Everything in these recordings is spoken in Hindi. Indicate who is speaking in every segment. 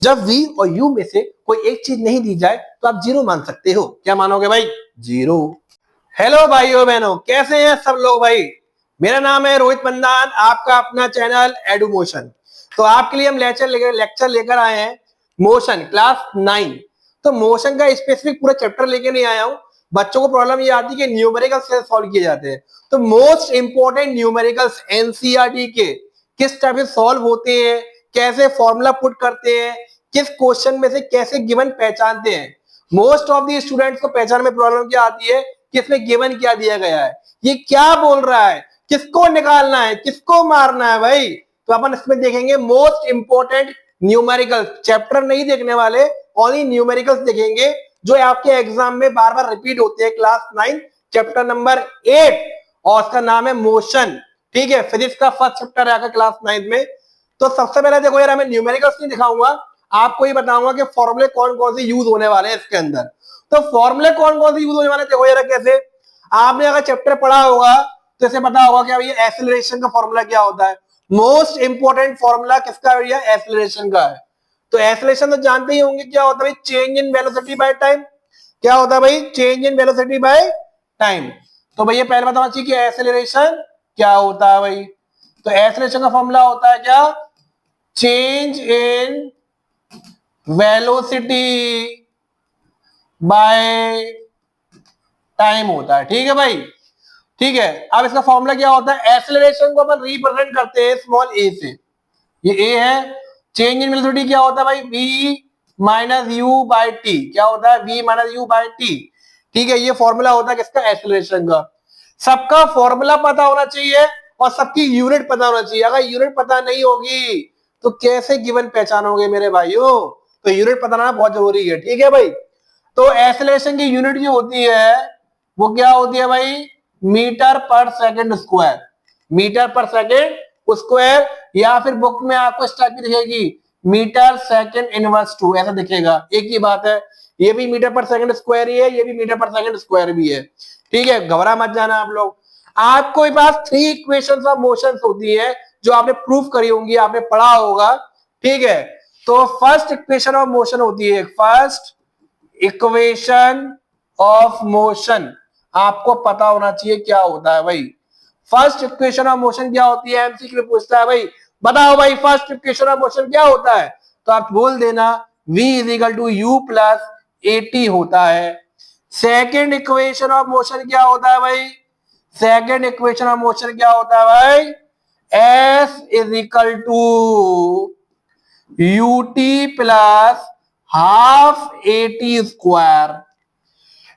Speaker 1: जब v और u में से कोई एक चीज नहीं दी जाए तो आप जीरो मान सकते हो। क्या मानोगे भाई? जीरो। हेलो भाइयों बहनों, कैसे हैं सब लोग भाई? मेरा नाम है रोहित पंदान, आपका अपना चैनल एडुमोशन। तो आपके लिए हम लेक्चर लेकर आए हैं मोशन क्लास 9। तो मोशन का स्पेसिफिक पूरा चैप्टर लेके नहीं आया हूं। बच्चों को प्रॉब्लम ये आती है कि न्यूमेरिकल्स कैसे सॉल्व किए जाते हैं। तो मोस्ट इंपोर्टेंट न्यूमेरिकल्स एनसीईआरटी के किस टाइप से सॉल्व होते हैं, कैसे फॉर्मूला पुट करते हैं, किस क्वेश्चन में से कैसे गिवन पहचानते हैं। मोस्ट ऑफ दी स्टूडेंट्स को पहचान में प्रॉब्लम क्या आती है कि इसमें गिवन क्या दिया गया है, ये क्या बोल रहा है, किसको निकालना है, किसको मारना है भाई। तो अपन इसमें देखेंगे मोस्ट इंपोर्टेंट न्यूमेरिकल। चैप्टर नहीं देखने वाले, ओनली न्यूमेरिकल्स देखेंगे जो आपके एग्जाम में बार बार रिपीट होते हैं। क्लास 9 चैप्टर नंबर 8 और उसका नाम है मोशन। ठीक है, फिजिक्स का फर्स्ट चैप्टर है क्लास 9 में। तो सबसे पहले देखो यार, मैं न्यूमेरिकल्स नहीं दिखाऊंगा, आपको ये बताऊंगा कि फॉर्मूले कौन कौन से यूज होने वाले हैं इसके अंदर। तो फॉर्मूले कौन कौन से यूज होने वाले देखो यार कैसे। आपने अगर चैप्टर पढ़ा होगा तो इसे पता होगा कि ये एक्सीलरेशन का फॉर्मूला क्या होता है। मोस्ट इंपोर्टेंट फॉर्मूला किसका है? एक्सीलरेशन का है। तो एक्सीलरेशन तो जानते ही होंगे क्या होता है, change in velocity by time. क्या होता है भाई? Change in velocity by time. तो भैया पहले बताना चाहिए कि एक्सीलरेशन क्या होता है भाई। तो एक्सीलरेशन का फॉर्मूला होता है क्या? Change in velocity by time होता है। ठीक है भाई, ठीक है। अब इसका फॉर्मूला क्या होता है? एक्सेलरेशन को अपन रिप्रेजेंट करते हैं स्मॉल ए से। ये ए है। चेंज इन वेलोसिटी क्या होता है भाई? v minus u by T. क्या होता है? v minus u by T. ठीक है, ये फॉर्मूला होता है किसका? एक्सेलरेशन का। सबका फॉर्मूला पता होना चाहिए और सबकी यूनिट पता होना चाहिए। अगर यूनिट पता नहीं होगी तो कैसे गिवन पहचानोगे मेरे भाइयों? तो यूनिट पता होना बहुत जरूरी है। ठीक है भाई। तो एक्सेलरेशन की यूनिट जो होती है वो क्या होती है भाई? Metre per second square. Metre per second square, या फिर बुक में आपको इस टाइप की दिखेगी मीटर सेकंड इनवर्स 2, ऐसा दिखेगा। एक ही बात है, ये भी मीटर पर सेकंड स्क्वायर ही है, ये भी मीटर पर सेकंड स्क्वायर भी है। ठीक है, घबरा मत जाना आप लोग। आपको पास 3 इक्वेशंस ऑफ मोशंस होती है जो आपने प्रूफ करी होंगी, आपने पढ़ा होगा। ठीक है, तो फर्स्ट इक्वेशन ऑफ मोशन होती है, फर्स्ट इक्वेशन ऑफ मोशन आपको पता होना चाहिए क्या होता है भाई। फर्स्ट इक्वेशन ऑफ मोशन क्या होती है? एमसीक्यू में पूछता है भाई, बताओ भाई फर्स्ट इक्वेशन ऑफ मोशन क्या होता है? तो आप बोल देना v is equal to u plus at होता है। सेकेंड इक्वेशन ऑफ मोशन क्या होता है भाई? सेकेंड इक्वेशन ऑफ मोशन क्या होता है भाई? s is equal to ut plus half at square.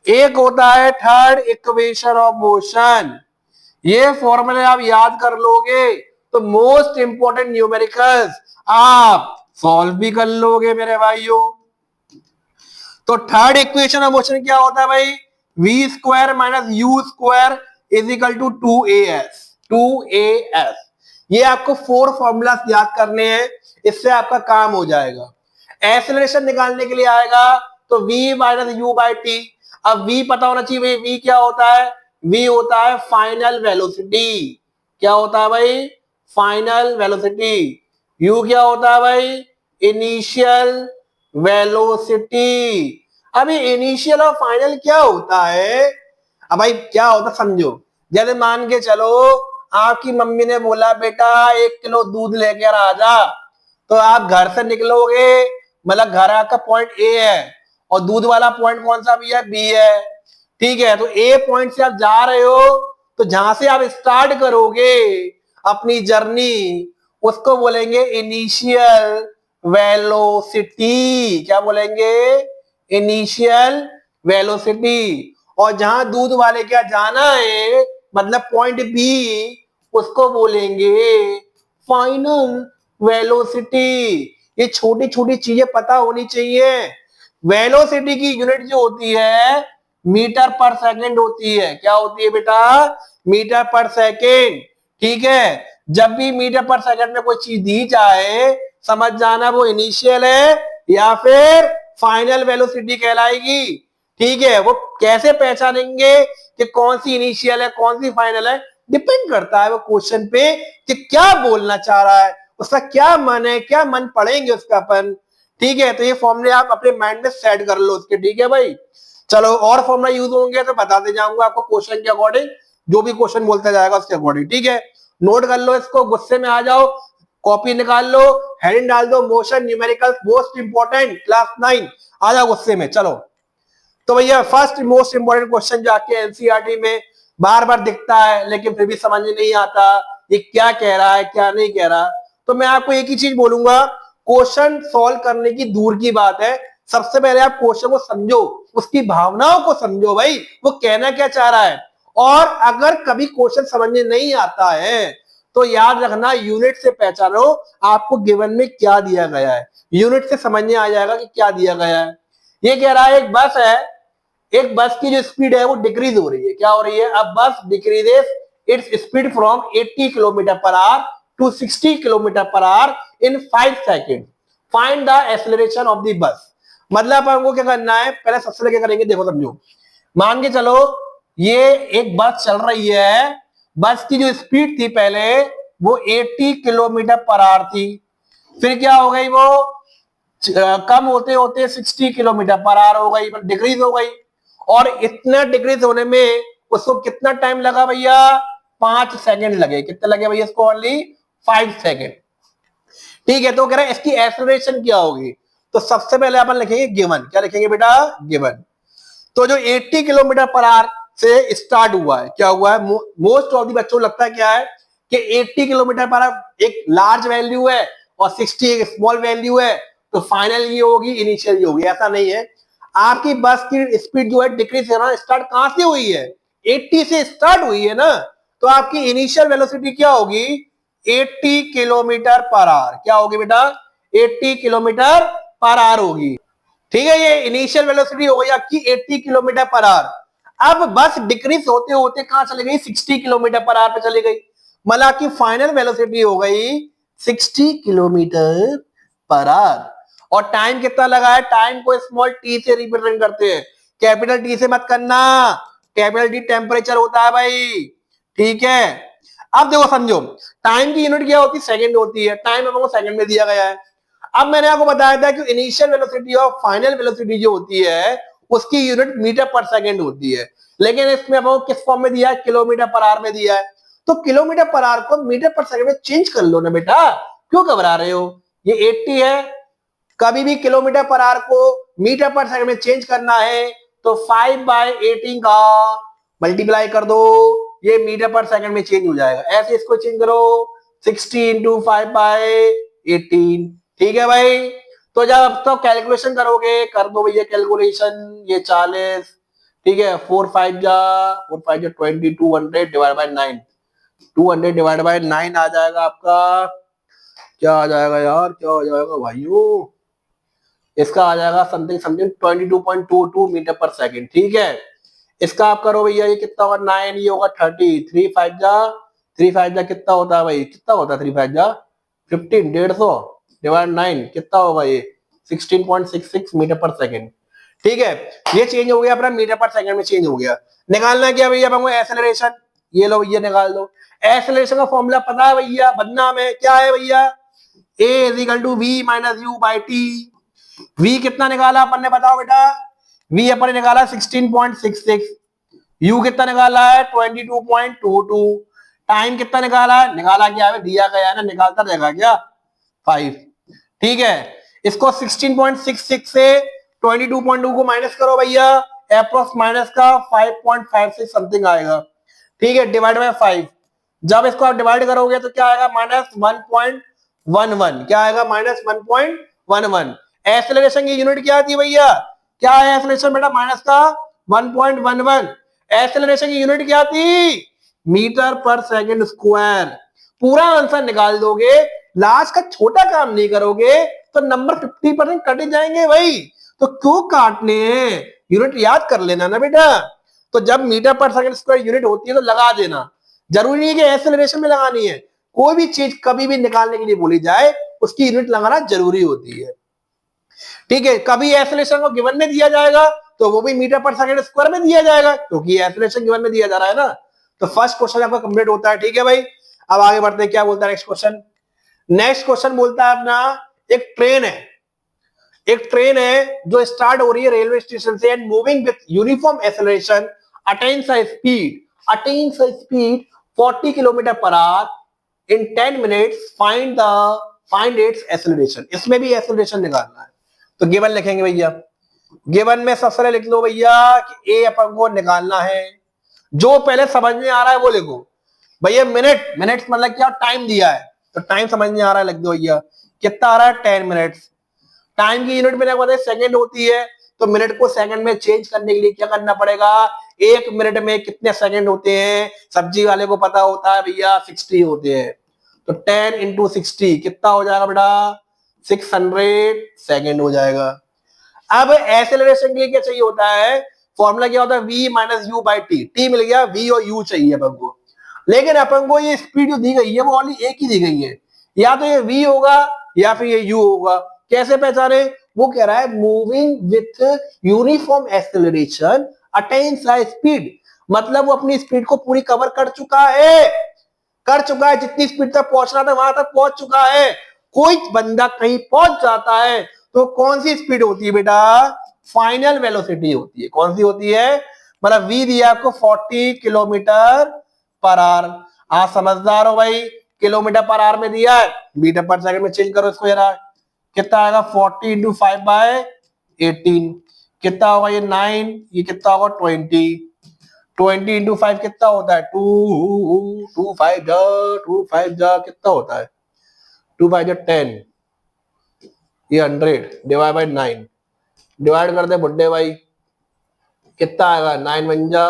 Speaker 1: एक होता है थर्ड इक्वेशन ऑफ मोशन। ये फॉर्मूले आप याद कर लोगे तो मोस्ट इंपोर्टेंट न्यूमेरिकल्स आप सॉल्व भी कर लोगे मेरे भाइयों। तो थर्ड इक्वेशन ऑफ मोशन क्या होता है भाई? V square minus u square is equal to 2as। ये आपको 4 फॉर्मूला याद करने हैं, इससे आपका काम हो जाएगा। एक्सेलरेशन निकालने के लिए आएगा तो v minus u by T. अब v पता होना चाहिए, v क्या होता है? v होता है फाइनल वेलोसिटी। क्या होता है भाई? Final velocity. u क्या होता है भाई? Initial velocity. अभी इनिशियल और फाइनल क्या होता है? अब भाई क्या होता समझो। जैसे मान के चलो आपकी मम्मी ने बोला बेटा 1 किलो दूध लेकर आ जा, तो आप घर से निकलोगे, मतलब घर आपका पॉइंट ए है और दूध वाला पॉइंट कौन सा भी है? बी है। ठीक है, तो ए पॉइंट से आप जा रहे हो, तो जहां से आप स्टार्ट करोगे अपनी जर्नी उसको बोलेंगे इनिशियल वेलोसिटी। क्या बोलेंगे? Initial velocity. और जहां दूध वाले क्या जाना है, मतलब पॉइंट बी, उसको बोलेंगे फाइनल वेलोसिटी। ये छोटी छोटी चीजें पता होनी चाहिए। वेलोसिटी की यूनिट जो होती है मीटर पर सेकंड होती है। क्या होती है बेटा? Metre per second. ठीक है, जब भी मीटर पर सेकंड में कोई चीज दी जाए समझ जाना वो इनिशियल है या फिर फाइनल वेलोसिटी कहलाएगी। ठीक है, वो कैसे पहचानेंगे कि कौन सी इनिशियल है कौन सी फाइनल है? डिपेंड करता है वो क्वेश्चन पे कि क्या बोलना चाह रहा है, उसका क्या मन है, क्या मन पढ़ेंगे उसका अपन। ठीक है, तो ये फॉर्मूले आप अपने माइंड में सेट कर लो उसके, ठीक है भाई। चलो और फॉर्मूला यूज होंगे तो बताते जाऊंगा आपको क्वेश्चन के अकॉर्डिंग, जो भी क्वेश्चन बोलता जाएगा उसके अकॉर्डिंग, ठीक है। नोट कर लो इसको, गुस्से में आ जाओ, कॉपी निकाल लो, हेडिंग डाल दो, motion numerical most important class 9, आ जाओ गुस्से में। चलो तो भैया फर्स्ट मोस्ट इंपॉर्टेंट क्वेश्चन जो आपके एनसीईआरटी में बार बार दिखता है लेकिन फिर भी समझ में नहीं आता ये क्या कह रहा है क्या नहीं कह रहा, तो मैं आपको एक ही चीज बोलूंगा, क्वेश्चन सॉल्व करने की दूर की बात है, सबसे पहले आप क्वेश्चन को समझो, उसकी भावनाओं को समझो भाई, वो कहना क्या चाह रहा है। और अगर कभी क्वेश्चन समझ में नहीं आता है तो याद रखना यूनिट से पहचानो आपको गिवन में क्या दिया गया है, यूनिट से समझ में आ जाएगा कि क्या दिया गया है। ये कह रहा है एक बस है, एक बस की जो स्पीड है वो डिक्रीज हो रही है, क्या हो रही है, अब bus decreases its speed from 80 kilometre per hour to 60 kilometre per hour in 5 second, find the acceleration of the bus. मतलब हमको क्या करना है, पहले सबसे पहले क्या करेंगे, देखो समझो, मान के चलो ये एक बस चल रही है, बस की जो स्पीड थी पहले वो 80 किलोमीटर पर आवर थी, फिर क्या हो गई वो कम होते होते 60 किलोमीटर पर आवर हो गई, डिक्रीज हो गई, और इतना डिक्रीज होने में उसको कितना टाइम लगा भैया, 5 सेकंड लगे, कितने लगे भैया इसको, ओनली 5 सेकंड, ठीक है। तो कह रहे हैं इसकी एक्सेलरेशन क्या होगी, तो सबसे पहले अपन लिखेंगे गिवन, क्या लिखेंगे बेटा, गिवन। तो जो 80 किलोमीटर पर आवर से स्टार्ट हुआ है, क्या हुआ है, मोस्ट ऑफ दी बच्चों को लगता है क्या है कि 80 किलोमीटर पर आवर एक लार्ज वैल्यू है और 60 एक स्मॉल वैल्यू है, तो फाइनल ये होगी, इनिशियल ये होगी, ऐसा नहीं है। आपकी बस की स्पीड जो है डिक्रीज होना स्टार्ट कहां से हुई है, 80 से स्टार्ट हुई है ना, तो आपकी इनिशियल वेलोसिटी क्या होगी, 80 किलोमीटर पर आवर, क्या होगी बेटा, 80 किलोमीटर पर आवर होगी, ठीक है। ये इनिशियल वेलोसिटी हो गई आपकी 80 किलोमीटर पर आवर। अब बस डिक्रीज होते होते कहां चली गई, 60 किलोमीटर पर आवर पे चली गई, मतलब की फाइनल वेलोसिटी हो गई 60 किलोमीटर पर आवर। और टाइम कितना लगा है, टाइम को स्मॉल टी से रिप्रेजेंट करते हैं, कैपिटल टी से मत करना, कैपिटल टी टेम्परेचर होता है भाई, ठीक है। अब देखो समझो, टाइम की यूनिट क्या होती है, सेकंड होती है, टाइम हमको सेकंड में दिया गया है। अब मैंने आपको बताया था कि इनिशियल वेलोसिटी और फाइनल वेलोसिटी जो होती है उसकी यूनिट मीटर पर सेकंड होती है, लेकिन इसमें हमको किस फॉर्म में दिया है, किलोमीटर पर आवर में दिया है, तो किलोमीटर पर आवर को मीटर पर सेकंड में चेंज कर लो ना बेटा, क्यों घबरा रहे हो, ये 80 है, कभी भी किलोमीटर पर आवर को मीटर पर सेकंड में चेंज करना है तो 5/18 का मल्टीप्लाई कर दो, ये मीटर पर सेकंड में चेंज हो जाएगा, ऐसे इसको चेंज करो 60 इंटू 5/18, ठीक है भाई। तो जब अब तो कैलकुलेशन करोगे, कर दो भैया कैलकुलेशन, ये 40, ठीक है, 4 5 20, 200 डिवाइड बाय 9, 200 डिवाइड बाय 9 आ जाएगा आपका, क्या आ जाएगा यार, क्या आ जाएगा भाइयों, इसका आ जाएगा something something 22.22 metre per second, ठीक है। इसका आप करो भैया, ये कितना होगा 9, ये होगा 30, 3 5 कितना होता है भाई, कितना होता है 3 5 15, 150 डिवाइड 9 कितना होगा ये 16.66 मीटर पर सेकंड, ठीक है। ये चेंज हो गया अपना, मीटर पर सेकंड में चेंज हो गया। निकालना क्या भैया हमको, एक्सेलरेशन, ये लो भैया निकाल दो। एक्सेलरेशन का फॉर्मूला पता है भैया, बदनाम है, क्या है भैया, a = v - u/t। v कितना निकाला अपन ने, बताओ बेटा, v अपन ने निकाला 16.66, u कितना निकाला है 22.22, टाइम कितना निकाला है, निकाला क्या है, दिया गया है ना, निकालता रहेगा क्या, 5, ठीक है। इसको 16.66 से 22.2 को माइनस करो भैया, अप्रोक्स माइनस का 5.56 समथिंग आएगा, ठीक है, डिवाइड बाय 5। जब इसको आप डिवाइड करोगे तो क्या आएगा, -1.11, क्या आएगा, -1.11। एक्सेलरेशन की यूनिट क्या थी भैया, क्या है एक्सेलरेशन बेटा, माइनस का 1.11, एक्सेलरेशन की यूनिट क्या थी, मीटर पर सेकंड स्क्वायर। पूरा आंसर निकाल दोगे, लास्ट का छोटा काम नहीं करोगे तो नंबर 50% कट जाएंगे भाई, तो क्यों काटने हैं, यूनिट याद कर लेना ना बेटा। तो जब metre per second square unit होती है तो लगा देना, जरूरी नहीं है कि एक्सेलरेशन में लगानी है, कोई भी चीज कभी भी निकालने के लिए बोली जाए उसकी यूनिट लगाना जरूरी होती है, ठीक है। कभी एक्सेलरेशन को गिवन में दिया जाएगा तो वो भी मीटर पर सेकंड स्क्वायर में दिया जाएगा, क्योंकि एक्सेलरेशन गिवन में दिया जा रहा है ना। तो फर्स्ट क्वेश्चन आपका कंप्लीट होता है, ठीक है भाई। अब आगे बढ़ते हैं, क्या बोलता है नेक्स्ट क्वेश्चन, नेक्स्ट क्वेश्चन बोलता है अपना, एक ट्रेन है, एक ट्रेन है जो स्टार्ट हो रही है रेलवे स्टेशन से and moving with uniform acceleration attains a speed 40 kilometre per hour in 10 minutes find its acceleration. इसमें भी एक्सेलरेशन निकालना है, तो गिवन लिखेंगे भैया। गिवन में सबसे पहले लिख लो भैया कि ए अपन को निकालना है, जो पहले समझ में आ रहा है वो लिखो भैया। मिनट्स मतलब क्या, टाइम दिया है तो टाइम समझ में आ रहा है, लिख दो भैया। कितना आ रहा है 10 मिनट्स। टाइम की यूनिट मैंने बताया सेकंड होती है, तो मिनट को सेकंड में चेंज करने के लिए क्या करना पड़ेगा, एक मिनट में कितने सेकंड होते हैं, सब्जी वाले को पता होता है भैया 60 होते हैं, तो 10 इंटू 60 कितना हो जाएगा बेटा, 600 सेकंड हो जाएगा। अब एक्सेलरेशन के लिए क्या चाहिए होता है, फॉर्मूला क्या होता है, v minus u by t. T मिल गया, v और u चाहिए अपन को, लेकिन अपन को ये स्पीड जो दी गई है वो ओनली एक ही दी गई है, या तो ये v होगा या फिर ये u होगा। कैसे पहचाने, वो कह रहा है moving with uniform acceleration attains a speed, मतलब वो अपनी स्पीड को पूरी कवर कर चुका है, जितनी स्पीड तक पहुंचना था वहां तक पहुंच चुका है। कोई बंदा कहीं पहुंच जाता है तो कौन सी स्पीड होती है बेटा, फाइनल वेलोसिटी होती है। कौन सी होती है, मतलब v दिया आपको 40 किलोमीटर पर आवर। आप समझदार हो भाई, किलोमीटर पर आवर में दिया है, मीटर पर सेकंड में चेंज करो इसको जरा, कितना आएगा 40 इंटू 5 बाय 18, कितना होगा ये 9, ये कितना होगा 20, 20 इंटू 5 कितना होता है 2 5 जा कितना होता है 2 5 जा 10, ये 100 डिवाइड बाय 9, डिवाइड कर दे बुड्ढे भाई, कितना आएगा 9 वन जा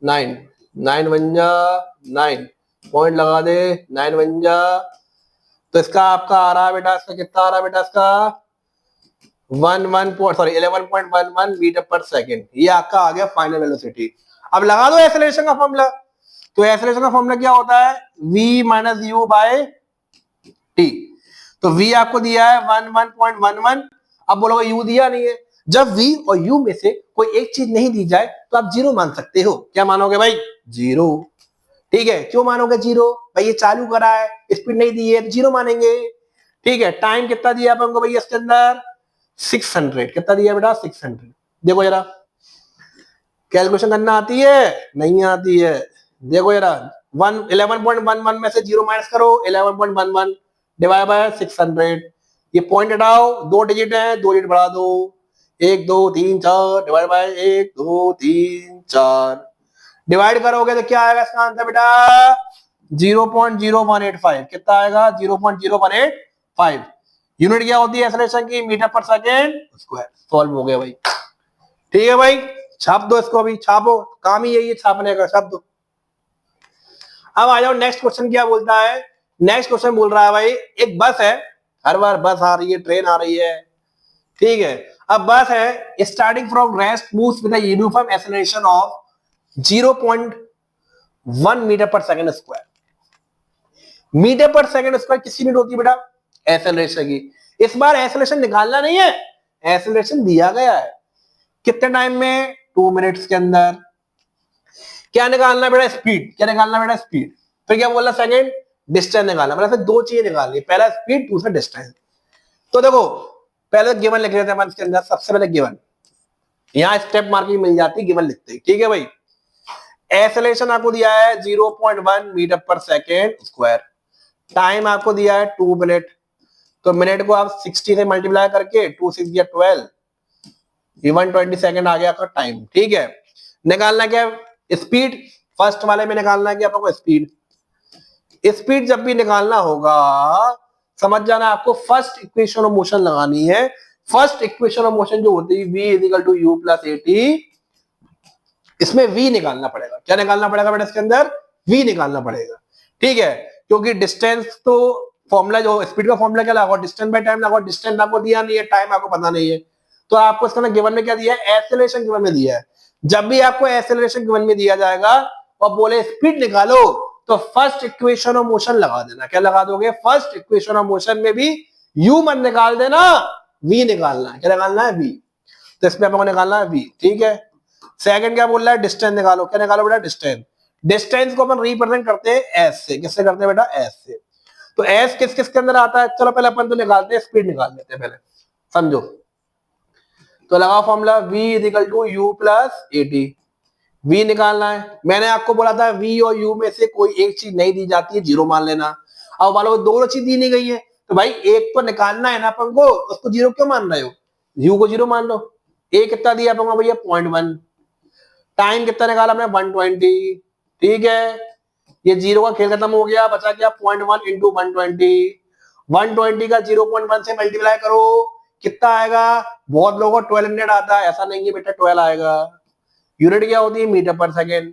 Speaker 1: 9, 9 वन जा 9, पॉइंट लगा दे 9 वन जा, तो इसका आपका आ रहा है बेटा, इसका कितना आ रहा है बेटा, इसका 11.11 मीटर पर सेकंड, ये आपका आ गया फाइनल वेलोसिटी। अब लगा दो एक्सेलरेशन का फॉर्मूला, तो एक्सेलरेशन का फॉर्मूला क्या होता है, v minus u by t. तो v आपको दिया है 11.11, अब बोलोगे u दिया नहीं है। जब v और u में से कोई एक चीज नहीं दी जाए तो आप जीरो मान सकते हो। क्या मानोगे भाई, जीरो। ठीक है, क्यों मानोगे जीरो, भाई ये चालू करा है, स्पीड नहीं दी है तो जीरो मानेंगे। ठीक है, टाइम कितना दिया अपन को भैया इसके अंदर 600, कितना दिया बेटा 600। देखो जरा कैलकुलेशन करना आती है, नहीं आती है, देखो जरा 11.11 में से जीरो माइनस करो, 11.11 डिवाइड बाय 600, ये पॉइंट हटाओ, दो डिजिट है, दो डिजिट बढ़ा दो, 1 2 3 4 डिवाइड बाय 1 2 3 4, डिवाइड करोगे तो क्या आएगा इसका आंसर बेटा 0.0185, कितना आएगा 0.0185। यूनिट क्या होती है एक्सेलरेशन की, मीटर पर सेकेंड स्क्वायर। सॉल्व हो गया भाई। ठीक है भाई, छाप दो इसको, अभी छापो, काम ही यही है छापने का, छाप दो। अब आ जाओ नेक्स्ट क्वेश्चन, क्या बोलता है, नेक्स्ट क्वेश्चन बोल रहा है भाई, एक बस है, हर बार बस आ रही है, ट्रेन आ रही है, ठीक है। अब बस है, starting from rest moves with a uniform acceleration of 0.1 metre per second square. Metre per second square किसी यूनिट होती है बेटा एक्सेलरेशन की। इस बार एक्सेलरेशन निकालना नहीं है, एक्सेलरेशन दिया गया है, कितने टाइम में 2 मिनट्स के अंदर। क्या निकालना बेटा, स्पीड। क्या निकालना बेटा, स्पीड। फिर क्या बोला, सेकंड डिस्टेंस निकालना, मतलब दो चीजें निकालनी, पहला स्पीड दूसरा डिस्टेंस। तो देखो पहले गिवन लिख लेते हैं इसके अंदर, सबसे पहले गिवन, यहां स्टेप मार्किंग मिल जाती है, गिवन लिखते हैं, ठीक है भाई। एक्सेलरेशन आपको दिया है 0.1 मीटर पर सेकेंड स्क्वायर, टाइम आपको दिया है 2 मिनट, तो मिनट को आप 60 से मल्टीप्लाई करके 2 6 या 12, 120 सेकंड आ गया आपका टाइम। ठीक है, निकालना क्या, स्पीड। फर्स्ट वाले में निकालना है कि आपको स्पीड। स्पीड जब भी निकालना होगा समझ जाना, आपको फर्स्ट इक्वेशन ऑफ मोशन लगानी है। फर्स्ट इक्वेशन ऑफ मोशन जो होती है v equal to u plus at, इसमें v निकालना पड़ेगा। क्या निकालना पड़ेगा बेटा इसके अंदर, v निकालना पड़ेगा। ठीक है, क्योंकि डिस्टेंस तो फॉर्मूला जो स्पीड का फॉर्मूला क्या लगा, डिस्टेंस बाय टाइम लगा, डिस्टेंस आपको दिया नहीं है, टाइम आपको पता नहीं है, तो आपको इसका गिवन में क्या दिया है, एक्सेलरेशन गिवन में दिया है। जब भी आपको एक्सेलरेशन गिवन में दिया जाएगा और बोले स्पीड निकालो, तो फर्स्ट इक्वेशन ऑफ मोशन लगा देना। क्या लगा दोगे, फर्स्ट इक्वेशन ऑफ मोशन में भी u मत निकाल देना, v निकालना है। क्या निकालना है, v। तो इसमें आपको निकालना है v। ठीक है, सेकंड क्या बोल रहा है, डिस्टेंस निकालो। क्या निकालो बेटा, डिस्टेंस। डिस्टेंस को अपन रिप्रेजेंट करते हैं s से। किससे करते हैं बेटा, s से। तो s किस किस के अंदर आता है, चलो पहले अपन तो निकालते हैं, स्पीड निकाल लेते हैं पहले। समझो। तो लगाओ formula v is equal to u plus at. v निकालना है, मैंने आपको बोला था v और u में से कोई एक चीज नहीं दी जाती है, जीरो मान लेना। अब मान लो दोनों चीज दी नहीं गई है, तो भाई एक तो निकालना है ना अपन को, उसको जीरो क्यों मान रहे हो, u को जीरो मान लो। a कितना दिया अपन को भैया 0.1, टाइम कितना निकाला हमने 120, ठीक है। ये जीरो का खेल खत्म हो गया, बचा क्या 0.1 इंटू 120, 120 का 0.1 से मल्टीप्लाई करो, कितना आएगा, बहुत लोगों को 1200 आता है, ऐसा नहीं है बेटा 12 आएगा। यूनिट क्या होती है, मीटर पर सेकेंड,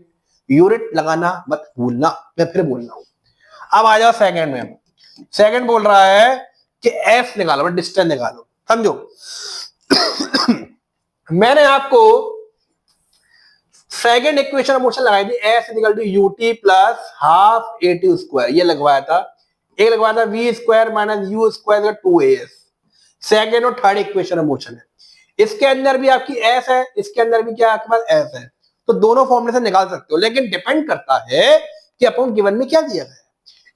Speaker 1: यूनिट लगाना मत भूलना, मैं फिर बोल रहा हूं। अब आ जाओ सेकंड में, सेकंड बोल रहा है कि एफ निकालो, डिस्टेंस निकालो, समझो। मैंने आपको सेकंड इक्वेशन ऑफ मोशन लगाई थी, s equal to ut plus half at square, ये लगवाया था। एक लगवाया था v square minus u square 2as, second और थर्ड इक्वेशन ऑफ मोशन है। इसके अंदर भी आपकी एस है, इसके अंदर भी क्या आपके पास एस है, तो दोनों फॉर्मूले से निकाल सकते हो, लेकिन डिपेंड करता है कि अपन गिवन में क्या दिया गया है।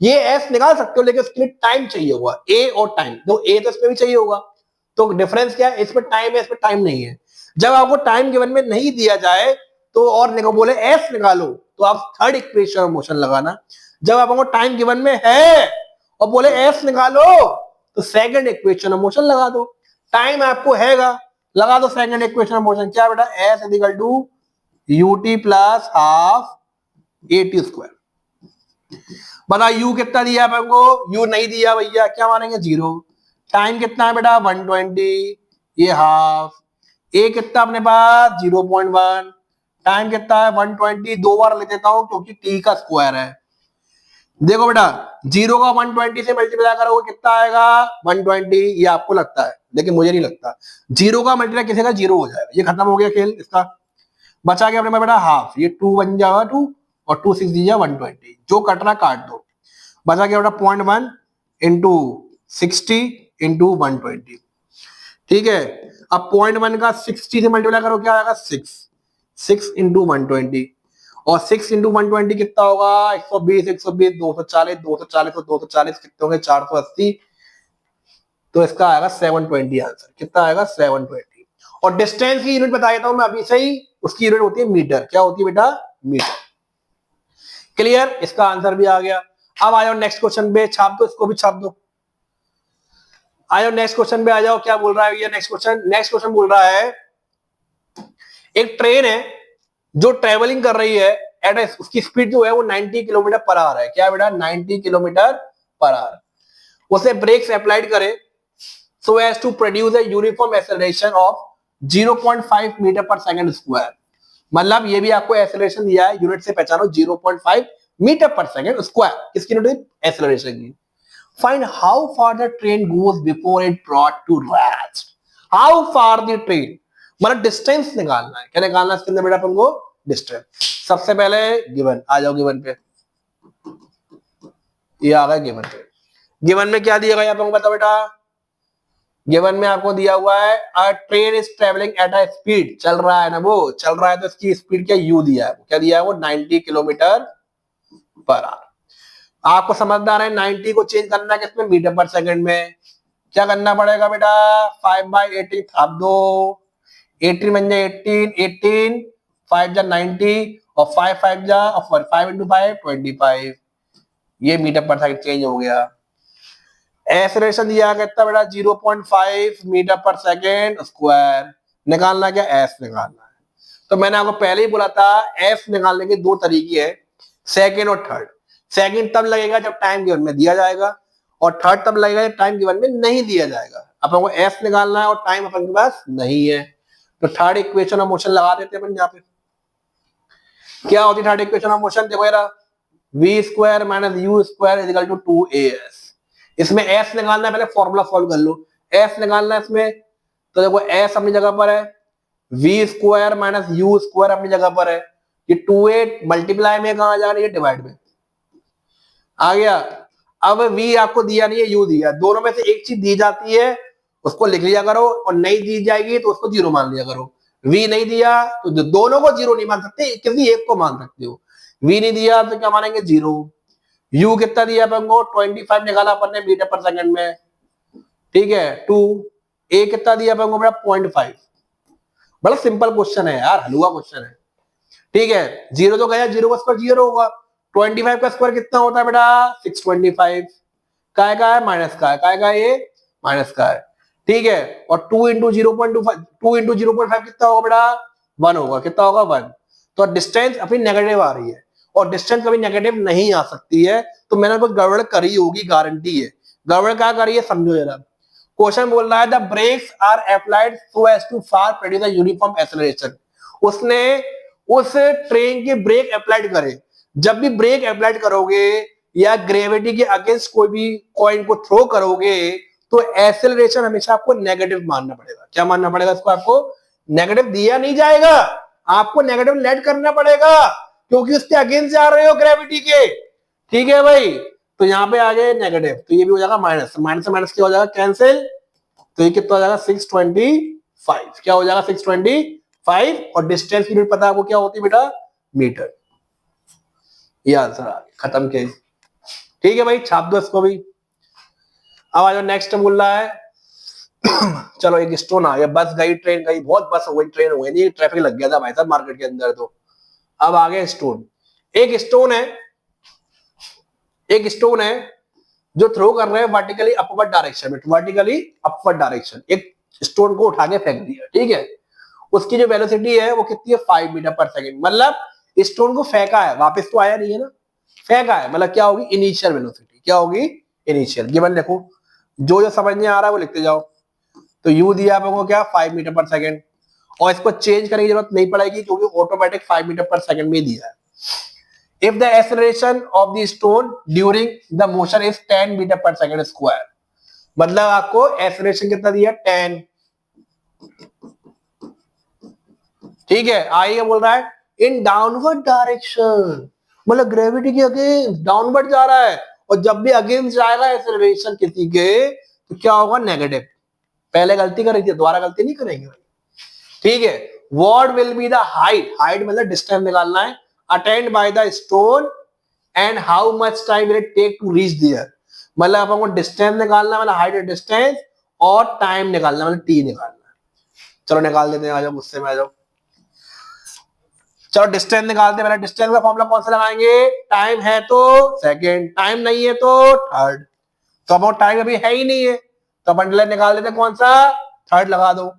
Speaker 1: ये एस निकाल सकते हो, लेकिन उसके लिए टाइम चाहिए होगा, ए और टाइम, तो ए तो इसमें भी चाहिए होगा, तो डिफरेंस क्या है, इसमें टाइम है, इसमें टाइम नहीं है। जब आपको टाइम गिवन में नहीं दिया जाए तो और बोले एस निकालो, तो आप थर्ड इक्वेशन ऑफ मोशन लगाना। जब आपको टाइम गिवन में है और बोले एस निकालो, तो सेकंड इक्वेशन ऑफ मोशन लगा दो। टाइम आपको हैगा, लगा दो सेकंड इक्वेशन ऑफ मोशन, क्या बेटा, s equal to ut plus half at square. बता यू कितना दिया अपन को, यू नहीं दिया भैया, क्या मानेंगे जीरो। टाइम कितना है बेटा 120, ये हाफ, ए कितना अपने पास 0.1, टाइम कितना है 120, दो बार ले देता हूं क्योंकि टी का स्क्वायर है। देखो बेटा, जीरो का 120 से मल्टीप्लाई करोगे कितना आएगा 120, ये आपको लगता है, लेकिन मुझे नहीं लगता। जीरो का मल्टीप्लाई किसी का जीरो हो जाएगा, ये खत्म हो गया खेल इसका। बचा गया अपने पास बेटा हाफ, ये 2 बन जाएगा 2 और 2 6 दीजिए 120, जो कटना काट दो। बचा गया बेटा 0.1 इंटू 60 इंटू 120, ठीक है। अब 0.1 का 60 से मल्टीप्लाई करो, क्या आएगा 6 इंटू 120, और 6 इंटू 120 कितना होगा 120, 120 240, 240 तो 240 कितने होंगे 480, तो इसका आएगा 720 आंसर। कितना आएगा 720। और डिस्टेंस की यूनिट बता देता हूं मैं अभी से ही, उसकी यूनिट होती है मीटर। क्या होती है बेटा, मीटर। क्लियर, इसका आंसर भी आ गया। अब आ जाओ नेक्स्ट क्वेश्चन पे, छाप दो इसको भी, छाप दो। आ जाओ नेक्स्ट क्वेश्चन पे, आ जाओ। क्या बोल रहा है ये नेक्स्ट क्वेश्चन, नेक्स्ट क्वेश्चन बोल रहा है एक ट्रेन है जो ट्रेवलिंग कर रही है एट, उसकी स्पीड जो है वो 90 किलोमीटर पर आवर है। क्या बेटा, 90 किलोमीटर पर आवर। उसे ब्रेक्स अप्लाइड करे so as to produce a uniform acceleration of 0.5 metre per second square. मतलब ये भी आपको एक्सेलरेशन दिया है, यूनिट से पहचानो 0.5 मीटर पर सेकंड स्क्वायर, किसकी यूनिट, एक्सेलरेशन की। Find how far the train goes before it brought to rest. How far the train, मतलब डिस्टेंस निकालना है। क्या निकालना है इसके अंदर बेटा अपन को, डिस्टेंस। सबसे पहले गिवन, आ जाओ गिवन पे, ये आ गया गिवन पे। गिवन में क्या दिया गया अपन को बताओ बेटा, गिवन में आपको दिया हुआ है अ train is travelling at a speed, चल रहा है ना, वो चल रहा है, तो इसकी स्पीड क्या यू दिया है, क्या दिया है वो 90 किलोमीटर पर आवर। आपको समझदार है, 90 को चेंज करना है किसमें, मीटर पर सेकंड में। क्या करना पड़ेगा बेटा, 5/18 थाप दो, 18 बन जाए 18, 18 5 जा 90 और 5 5 जा और 5 इंटू 5 25, ये मीटर पर सेकंड चेंज हो गया। एक्सेलरेशन दिया कितना बेटा 0.5 मीटर पर सेकंड स्क्वायर। निकालना क्या, एस निकालना है। तो मैंने आपको पहले ही बोला था एस निकालने के दो तरीके हैं, सेकंड और थर्ड। सेकंड तब लगेगा जब टाइम गिवन में दिया जाएगा, और थर्ड तब लगेगा जब टाइम गिवन में नहीं दिया जाएगा। अपन को एस निकालना है और टाइम अपन के पास नहीं है, तो थर्ड इक्वेशन ऑफ मोशन लगा देते हैं अपन यहाँ पे। क्या होती है थर्ड इक्वेशन ऑफ मोशन, देखो यार, v square minus u square is equal to 2as। इसमें एस निकालना है, पहले फॉर्मूला सॉल्व कर लो। एस निकालना है इसमें, तो देखो एस अपनी जगह पर है, v square minus u square अपनी जगह पर है। ये 2a मल्टीप्लाई में कहा जा रही है, डिवाइड में आ गया। अब वी आपको दिया नहीं है, यू दिया, दोनों में से एक चीज दी जाती है उसको लिख लिया करो, और नहीं दी जाएगी तो उसको जीरो मान लिया करो। वी नहीं दिया तो दोनों को जीरो नहीं मान सकते, किसी एक को मान सकते हो। वी नहीं दिया तो क्या मानेंगे, जीरो। यू कितना दिया अपन को 25 निकाला अपन ने मीटर पर सेकंड में, ठीक है 2, ए कितना दिया अपन को बेटा 0.5। बड़ा सिंपल क्वेश्चन है यार, हलवा क्वेश्चन है। ठीक है, जीरो तो गया, जीरो का स्क्वायर जीरो होगा। 25 का स्क्वायर कितना होता है बेटा 625। काय का है माइनस का है, काय का ये माइनस का है। ठीक है, और 2 इंटू 0.25, 2 इंटू 0.5 कितना होगा बेटा 1 होगा। कितना होगा 1। तो डिस्टेंस अपनी नेगेटिव आ रही है, और डिस्टेंस कभी नेगेटिव नहीं आ सकती है, तो मैंने कुछ गड़बड़ करी होगी, गारंटी है। गड़बड़ क्या करी है समझो जरा। क्वेश्चन बोल रहा है the brakes are applied so as to far produce a uniform acceleration. उसने उस ट्रेन के ब्रेक अप्लाइड करे। जब भी ब्रेक अप्लाइड करोगे या ग्रेविटी के अगेंस्ट कोई भी कॉइन को थ्रो करोगे, तो एक्सेलरेशन हमेशा आपको नेगेटिव मानना पड़ेगा। क्या मानना पड़ेगा इसको? आपको नेगेटिव दिया नहीं जाएगा, आपको नेगेटिव लेट करना पड़ेगा, क्योंकि उसके अगेंस्ट जा रहे हो ग्रेविटी के। ठीक है भाई, तो यहाँ पे आ गए नेगेटिव, तो ये भी हो जाएगा माइनस। माइनस से माइनस क्या हो जाएगा कैंसिल, तो ये कितना हो जाएगा 625। क्या हो जाएगा 625, और डिस्टेंस की यूनिट पता है आपको क्या होती है बेटा मीटर। ये आंसर आ गया, खत्म केस। ठीक है भाई, छाप दो इसको भी। अब आ जाओ, नेक्स्ट बोल रहा है चलो एक स्टोन आ गया, बस गई ट्रेन गई, बहुत बस हो गई ट्रेन हो गई, नहीं ट्रैफिक लग गया था भाई साहब मार्केट के अंदर। तो अब आ गया स्टोन। एक स्टोन है, एक स्टोन है जो थ्रो कर रहे हैं वर्टिकली अपवर्ड डायरेक्शन में, वर्टिकली अपवर्ड डायरेक्शन। एक स्टोन को उठा के फेंक दिया, ठीक है, उसकी जो वेलोसिटी है वो कितनी है 5 मीटर पर सेकंड। मतलब स्टोन को फेंका है, वापस तो आया नहीं है ना, फेंका है, मतलब क्या होगी इनिशियल वेलोसिटी, क्या होगी इनिशियल। गिवन देखो, जो जो समझ में आ रहा है वो लिखते जाओ। तो यू दिया आपको क्या 5 मीटर पर सेकंड, और इसको चेंज करने की जरूरत नहीं पड़ेगी क्योंकि ऑटोमेटिक 5 मीटर पर सेकंड में दिया है। If the acceleration of the stone during the motion is 10 metre per second square, मतलब आपको एक्सेलरेशन कितना दिया 10। ठीक है, आइए बोल रहा है इन डाउनवर्ड डायरेक्शन, मतलब ग्रेविटी के अगेंस्ट डाउनवर्ड जा रहा है, और जब भी अगेंस्ट जाएगा एक्सेलरेशन किसी के, तो क्या होगा नेगेटिव। पहले गलती कर रही थी, दोबारा गलती नहीं करेंगे भाई। ठीक है, what will be the height, height मतलब डिस्टेंस निकालना है, attend by the stone and how much time will it take to reach there. मतलब आपको डिस्टेंस निकालना, मतलब हाइट एंड डिस्टेंस, और टाइम निकालना, मतलब टी निकालना। चलो निकाल देते हैं, आ जाओ गुस्से में आ जाओ। चलो डिस्टेंस निकालते हैं। पहले डिस्टेंस का फॉर्मूला कौन सा लगाएंगे, टाइम है तो सेकंड, टाइम नहीं है तो थर्ड। तो अब टाइम अभी है ही नहीं है, तो अपन निकाल देते हैं कौन सा, थर्ड लगा दो।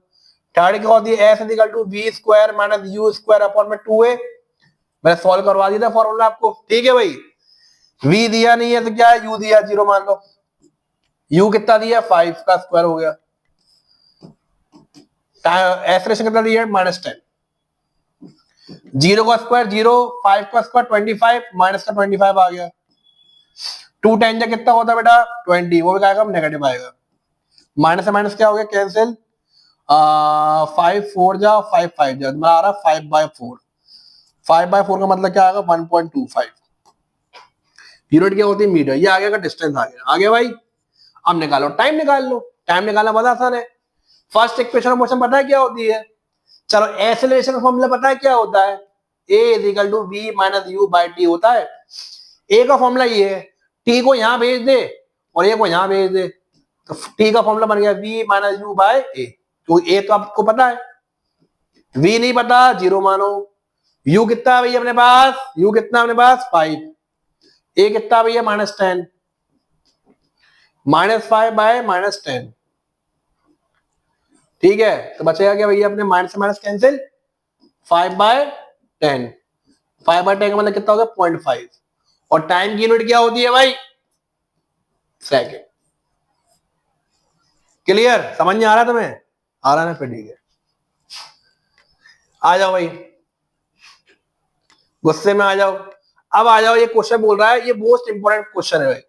Speaker 1: थर्ड क्या होती है s equal to v square minus u square upon में 2a। मैंने सॉल्व करवा दिया था फॉर्मूला आपको। ठीक है भाई, v दिया नहीं है तो क्या है, u दिया 0 मान लो, u कितना दिया 5 का स्क्वायर हो गया, एक्सेलरेशन कितना दिया -10। 0 का स्क्वायर 0, 5 का स्क्वायर 25, माइनस का 25 आ गया। 2 10 जा कितना होता है बेटा 20, वो भी क्या आएगा नेगेटिव आएगा। माइनस से माइनस क्या हो गया कैंसिल, 5 4 जा 5 5 जा, आ रहा 5/4। 5/4 का मतलब क्या आएगा 1.25। यूनिट क्या होती है मीटर। ये आगे का डिस्टेंस आ गया, आगे भाई। अब निकालो टाइम, निकाल लो। टाइम निकालना बहुत आसान है। फर्स्ट इक्वेशन ऑफ मोशन पता है क्या होती है, चलो एक्सेलरेशन का फॉर्मूला पता है क्या होता है, a equal to v minus u by t होता है। a का फॉर्मूला ये है, t को यहां भेज दे और a को यहां भेज दे, तो t का फॉर्मूला बन गया v minus u by a। तो a तो आपको पता है, v नहीं पता 0 मानो। u कितना भैया अपने पास, u कितना अपने पास 5, a कितना भैया -10, -5 बाय -10। ठीक है, तो बचेगा क्या भैया अपने माइनस से माइनस कैंसिल, 5/10। 5/10 का मतलब कितना हो गया 0.5, और टाइम की यूनिट क्या होती है भाई सेकंड। क्लियर, समझ में आ रहा है तुम्हें, आ रहा है ना, फिर ठीक है। आ जाओ भाई, गुस्से में आ जाओ। अब आ जाओ, ये क्वेश्चन बोल रहा है, ये मोस्ट इंपोर्टेंट क्वेश्चन है भाई।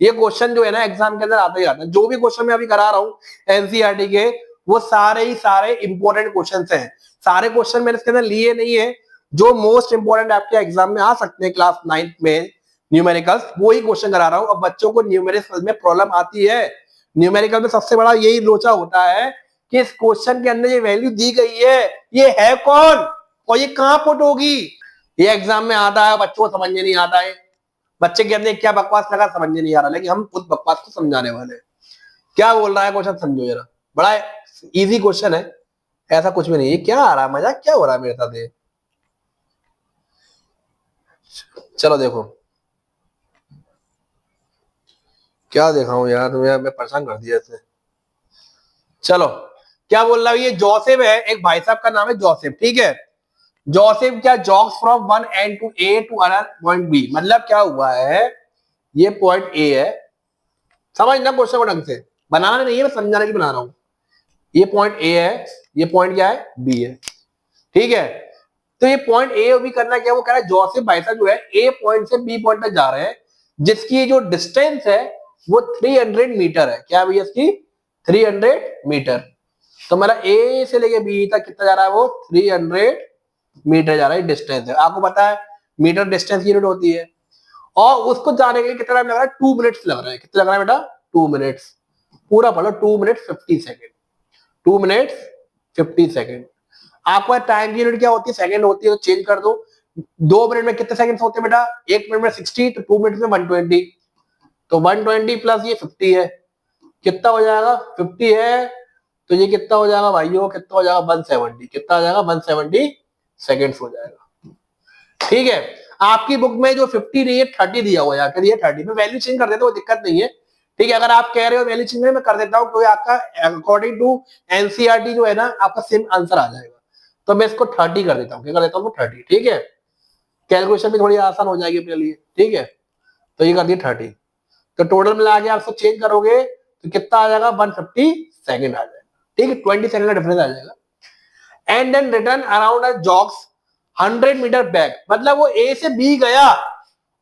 Speaker 1: ये क्वेश्चन जो है ना एग्जाम के अंदर आता ही आता है। जो भी क्वेश्चन मैं अभी करा रहा हूं एनसीईआरटी के, वो सारे ही सारे इंपॉर्टेंट क्वेश्चंस हैं। सारे क्वेश्चन मैंने इसके अंदर लिए नहीं है, जो मोस्ट इंपॉर्टेंट आपके एग्जाम में आ सकते हैं क्लास 9th में न्यूमेरिकल्स, वो ही क्वेश्चन करा रहा हूं। अब बच्चों को न्यूमेरिकल में प्रॉब्लम आती है, न्यूमेरिकल में सबसे बड़ा यही लोचा होता है कि इस क्वेश्चन के अंदर ये वैल्यू दी गई है, ये है कौन और ये कहां पुट होगी। ये एग्जाम में आता है, बच्चों को समझ में नहीं आता है, बच्चे के अंदर क्या बकवास लगा समझ में नहीं आ रहा, लेकिन हम खुद बकवास को समझाने वाले हैं। क्या बोल रहा है क्वेश्चन समझो जरा, बड़ा इजी क्वेश्चन है, ऐसा कुछ भी नहीं है। क्या आ रहा है, मजाक क्या हो रहा है मेरे साथ ये? चलो देखो क्या देखा हूं यार, तुम्हें मैं परेशान कर दिया इसने। चलो क्या बोल रहा है, ये जोसेफ है, एक भाई साहब का नाम है जोसेफ, ठीक है। जोसेफ क्या jogs from one end to A to another point B, मतलब क्या हुआ है, ये पॉइंट ए है, समझना क्वेश्चन को ढंग से, बनाना नहीं है, मैं समझाने के लिए बना रहा हूं। ये पॉइंट ए है, ये पॉइंट क्या है, बी है, ठीक है। तो ये पॉइंट ए भी करना क्या, वो कह रहा है जोसेफ भाई साहब जो है ए पॉइंट से बी पॉइंट तक जा रहे हैं, जिसकी जो डिस्टेंस है वो 300 मीटर है। क्या भैया इसकी 300 मीटर। तो मेरा ए से लेके बी तक कितना जा रहा है, वो 300 मीटर जा रहा है, डिस्टेंस है। आपको पता है मीटर डिस्टेंस की यूनिट होती है, और उसको जाने के लिए कितना टाइम लग रहा है, 2 मिनट्स लग रहा है। कितना लग रहा है बेटा, 2 मिनट्स। पूरा पढ़ो, 2 मिनट 50 सेकेंड, 2 मिनट 50 सेकेंड। आपको टाइम की यूनिट क्या होती है, सेकंड होती है, तो चेंज कर दो। 2 मिनट में कितने सेकंड होते हैं बेटा, 1 मिनट में 60, तो 2 मिनट में 120, तो 120 प्लस ये 50 है, कितना हो जाएगा 50 है, तो ये कितना हो जाएगा भाइयों, कितना हो जाएगा 170, कितना हो जाएगा 170 सेकेंड्स हो जाएगा, ठीक है। आपकी बुक में जो 50 नहीं है 30 दिया हुआ है, ये 30 में वैल्यू चेंज कर देते हो, दिक्कत नहीं है, ठीक है। अगर आप कह रहे हो वैल्यू चेंज मैं कर देता हूँ, क्योंकि आपका अकॉर्डिंग टू एनसीईआरटी जो है ना, आपका सेम आंसर आ जाएगा। तो मैं इसको 30 कर देता हूँ, क्या कर देता हूँ 30, ठीक है। कैलकुलेशन भी थोड़ी आसान हो जाएगी अपने लिए, ठीक है। तो ये कर दिया 30, तो टोटल मिला के आप सब चेंज करोगे तो कितना आ जाएगा, 150 सेकेंड आ जाएगा, ठीक है। 20 सेकेंड का डिफरेंस आ जाएगा। And then return around a jogs 100 metre back, मतलब वो ए से बी गया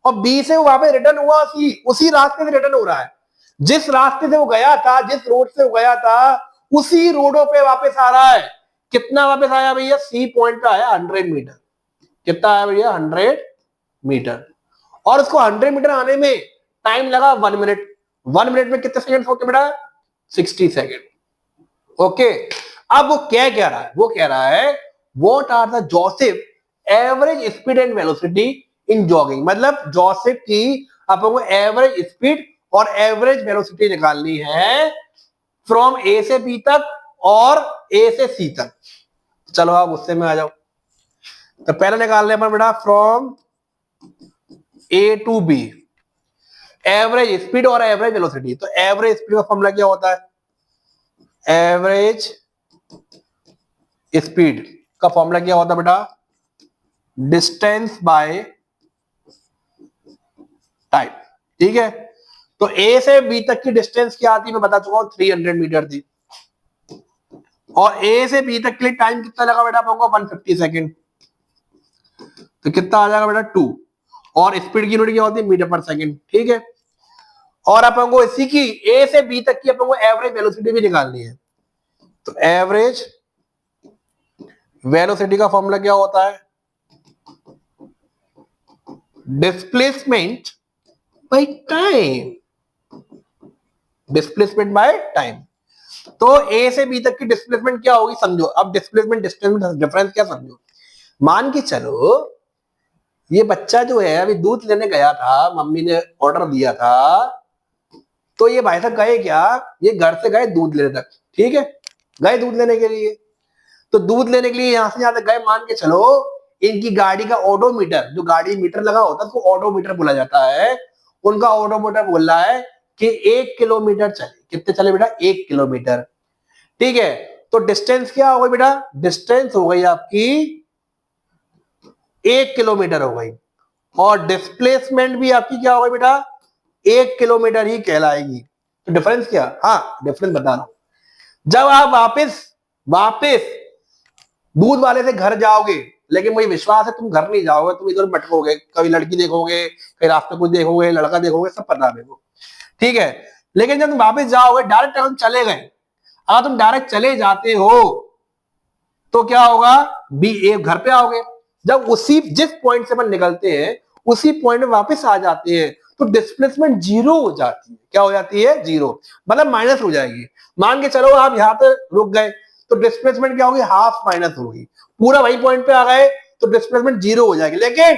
Speaker 1: और बी से वो वापस रिटर्न हुआ, उसी रास्ते से रिटर्न हो रहा है, जिस रास्ते से वो गया था, जिस रोड से वो गया था, उसी रोडों पे वापस आ रहा है। कितना वापस आया भैया, सी पॉइंट का आया 100 मीटर। कितना आया भैया, 100 मीटर। और उसको 100 मीटर आने में टाइम लगा 1 मिनट। 1 मिनट में कितने सेकंड होते बेटा, 60 सेकंड। ओके, अब वो क्या कह रहा है, वो कह रहा है what are the Joseph average speed and velocity in jogging, मतलब जोसेफ की अपन को एवरेज स्पीड और एवरेज वेलोसिटी निकालनी है फ्रॉम ए से बी तक और ए से सी तक। चलो आप उससे में आ जाओ। तो पहले निकाल लें बेटा from A to B, average speed और एवरेज वेलोसिटी। तो एवरेज स्पीड का फॉर्मूला क्या होता है, एवरेज स्पीड का फॉर्मूला क्या होता है बेटा, डिस्टेंस बाय टाइम, ठीक है। तो ए से बी तक की डिस्टेंस क्या आती है, मैं बता चुका हूं 300 मीटर थी, और ए से बी तक के लिए टाइम कितना लगा बेटा आपको, 150 सेकेंड। तो कितना आ जाएगा बेटा 2, और स्पीड की यूनिट क्या होती है, मीटर पर सेकेंड, ठीक है। और अपन को इसी की ए से बी तक की अपन को एवरेज वेलोसिटी भी निकालनी है। तो एवरेज वेलोसिटी का फॉर्मूला क्या होता है, displacement by time, displacement by time. तो ए से बी तक की डिस्प्लेसमेंट क्या होगी, समझो। अब डिस्प्लेसमेंट डिस्टेंस डिफरेंस क्या समझो, मान के चलो ये बच्चा जो है अभी दूध लेने गया था, मम्मी ने ऑर्डर दिया था, तो ये भाई साहब गए क्या, ये घर से गए दूध लेने तक, ठीक है, गए दूध लेने के लिए। तो दूध लेने के लिए यहां से यहां तक गए, मान के चलो इनकी गाड़ी का ऑडोमीटर, जो गाड़ी मीटर लगा होता है उसको ऑडोमीटर बोला जाता है, उनका ऑडोमीटर बोल रहा है कि 1 किलोमीटर चले। कितने चले बेटा, 1 किलोमीटर, ठीक है। तो डिस्टेंस क्या हो गई बेटा, डिस्टेंस हो गई आपकी 1 किलोमीटर हो गई, और डिस्प्लेसमेंट भी आपकी क्या हो गई बेटा, 1 किलोमीटर ही कहलाएगी। तो डिफरेंस क्या, हाँ डिफरेंस बता रहा हूं। जब आप वापस दूध वाले से घर जाओगे, लेकिन मुझे विश्वास है तुम घर नहीं जाओगे, तुम इधर भटकोगे, कभी लड़की देखोगे, कहीं रास्ते कुछ देखोगे, लड़का देखोगे, सब पता है मेरे को, ठीक है। लेकिन जब तुम वापस जाओगे, डायरेक्ट तुम चले गए, अगर तुम डायरेक्ट चले जाते हो तो क्या होगा, बी ए घर पे आओगे, जब उसी जिस पॉइंट से अपन निकलते हैं उसी पॉइंट में वापस आ जाते हैं, तो डिस्प्लेसमेंट 0 हो जाती है। क्या हो जाती है, 0, मतलब माइनस हो जाएगी। मान के चलो आप यहां पे रुक गए, तो डिस्प्लेसमेंट क्या होगी, हाफ माइनस होगी। पूरा वही पॉइंट पे आ गए तो डिस्प्लेसमेंट 0 हो जाएगी, लेकिन